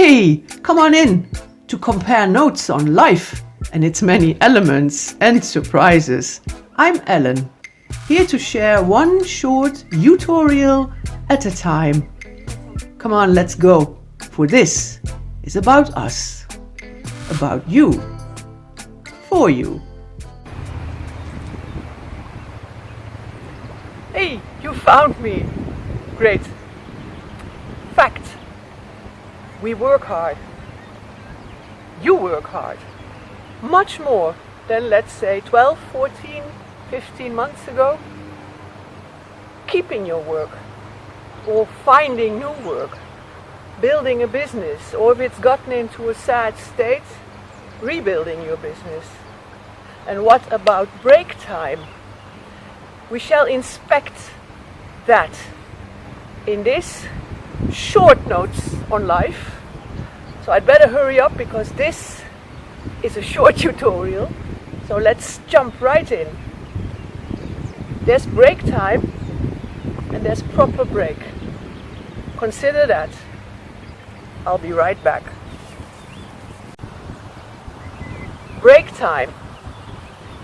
Hey, come on in to compare notes on life and its many elements and surprises. I'm Ellen, here to share one short tutorial at a time. Come on, let's go, for this is about us, about you, for you. Hey, you found me. Great. Fact. We work hard. You work hard. Much more than, let's say, 12, 14, 15 months ago. Keeping your work. Or finding new work. Building a business. Or if it's gotten into a sad state, rebuilding your business. And what about break time? We shall inspect that in this short notes on life. So I'd better hurry up because this is a short tutorial. So let's jump right in. There's break time and there's proper break. Consider that. I'll be right back. Break time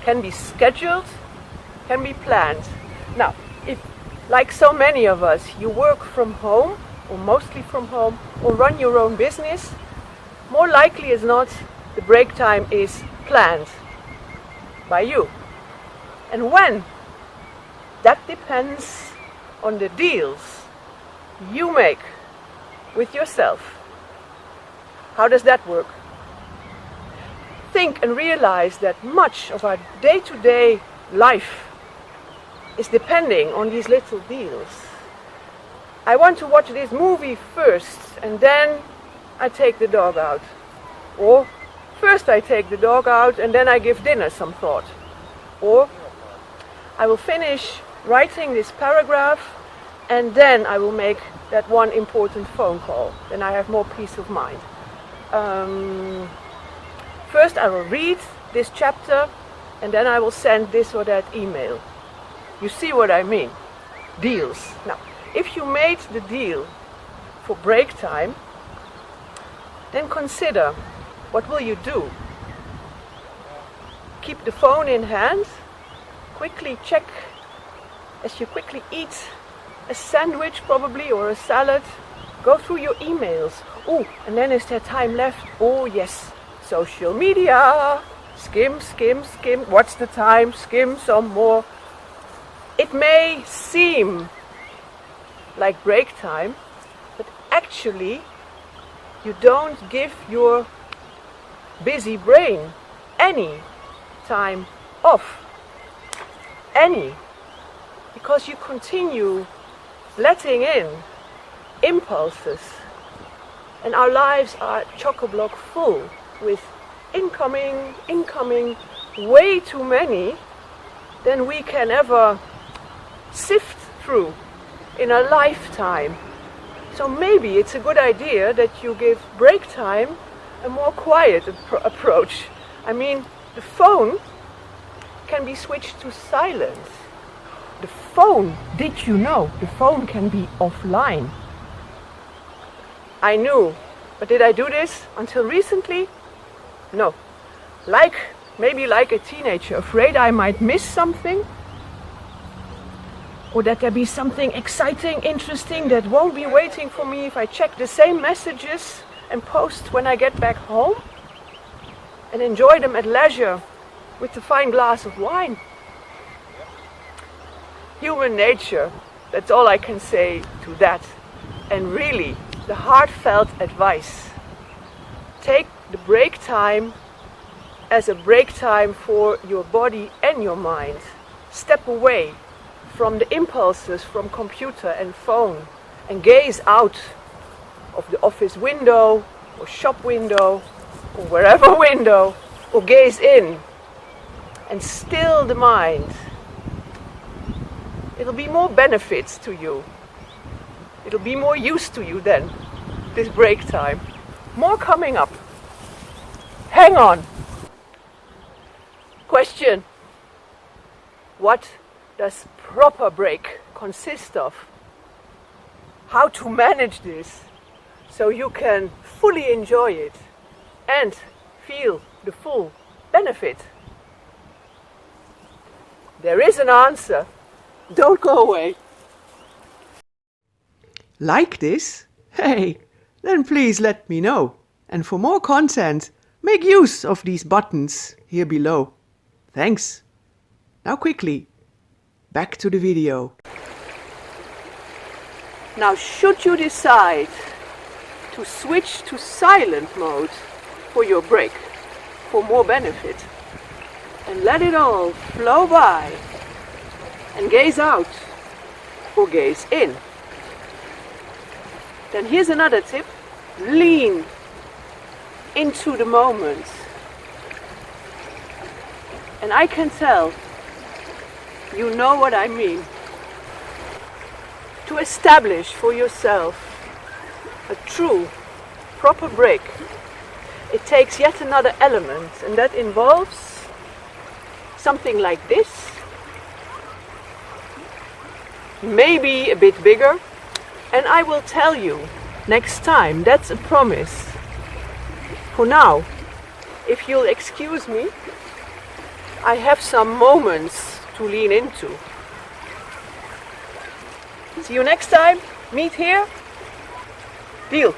can be scheduled, can be planned. Now, if, like so many of us, you work from home, or mostly from home, or run your own business, more likely as not, the break time is planned by you. And when? That depends on the deals you make with yourself. How does that work? Think and realize that much of our day-to-day life is depending on these little deals. I want to watch this movie first and then I take the dog out. Or first I take the dog out and then I give dinner some thought. Or I will finish writing this paragraph and then I will make that one important phone call. Then I have more peace of mind. First I will read this chapter and then I will send this or that email. You see what I mean? Deals. Now, if you made the deal for break time, then consider, what will you do? Keep the phone in hand, quickly check, as you quickly eat a sandwich probably or a salad, go through your emails. Oh, and then is there time left? Oh yes, social media. Skim, skim, skim. What's the time? Skim some more. It may seem like break time, but actually you don't give your busy brain any time off. Any. Because you continue letting in impulses. And our lives are chock-a-block full with incoming, way too many than we can ever sift through in a lifetime. So maybe it's a good idea that you give break time a more quiet approach. I mean, the phone can be switched to silence. The phone, did you know, the phone can be offline. I knew, but did I do this until recently? No. Maybe like a teenager, afraid I might miss something, or that there be something exciting, interesting that won't be waiting for me if I check the same messages and post when I get back home and enjoy them at leisure with a fine glass of wine. Human nature, that's all I can say to that. And really, the heartfelt advice. Take the break time as a break time for your body and your mind. Step away from the impulses from computer and phone and gaze out of the office window or shop window or wherever window, or gaze in and still the mind. It'll be more benefits to you. It'll be more use to you then, this break time. More coming up. Hang on. Question. What does proper break consist of? How to manage this? so you can fully enjoy it and feel the full benefit. There is an answer. Don't go away. Like this? Hey, then please let me know. And for more content, make use of these buttons here below. Thanks. Now quickly, back to the video. Now should you decide to switch to silent mode for your break, for more benefit, and let it all flow by and gaze out or gaze in, then here's another tip. Lean into the moment. And I can tell you know what I mean. To establish for yourself a true, proper break, it takes yet another element, and that involves something like this, maybe a bit bigger, and I will tell you next time. That's a promise. For now, if you'll excuse me, I have some moments to lean into. See you next time. Meet here. Deal.